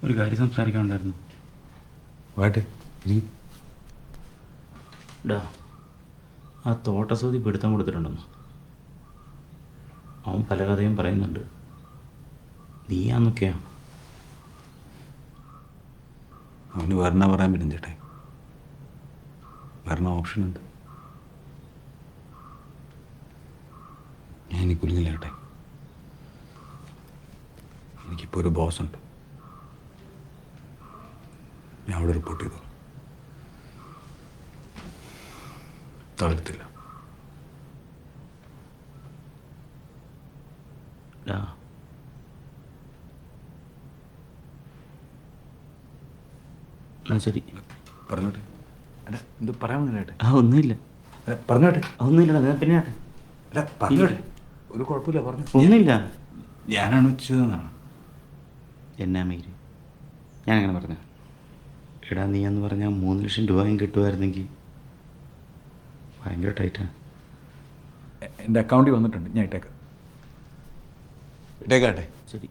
ഒരു കാര്യം സംസാരിക്കാനുണ്ടായിരുന്നു. വാട്ടെ ഡാ, ആ തോട്ടസൂതി പിടുത്തം കൊടുത്തിട്ടുണ്ടെന്ന്. അവൻ പല കഥയും പറയുന്നുണ്ട്. നീയാന്നൊക്കെയാ. അവന് വരണ പറയാൻ പറ്റും ചേട്ടേ. വരണ ഓപ്ഷൻ ഉണ്ട്. ഞാൻ ഇനി കുലുങ്ങില്ല ചേട്ടേ. എനിക്കിപ്പോൾ ഒരു ബോസ് ഉണ്ട്. ഞാൻ അവിടെ റിപ്പോർട്ട് ചെയ്തു. തളർത്തില്ല. ഡാ, എന്നാ ശരി. പറഞ്ഞോട്ടെ. അല്ല എന്ത് പറയാൻ ചേട്ടെ? ഒന്നുമില്ല. അല്ല പറഞ്ഞോട്ടെ. ഒന്നുമില്ലടാ, ഞാൻ പിന്നെ അല്ല പറഞ്ഞോട്ടെ. ഒരു കുഴപ്പമില്ല പറഞ്ഞു. ഒന്നുമില്ല. ഞാനാണ് വെച്ചതെന്നാണ്. എന്നാ മീര്, ഞാനങ്ങനെ പറഞ്ഞ എടാ, നീ എന്ന് പറഞ്ഞാൽ 3 ലക്ഷം രൂപയും കിട്ടുമായിരുന്നെങ്കിൽ ഭയങ്കര ടൈറ്റാണ്. എൻ്റെ അക്കൗണ്ടിൽ വന്നിട്ടുണ്ട്. ഞാൻ ഇട്ടേക്കാം. ഇട്ടേക്കാട്ടെ. ശരി.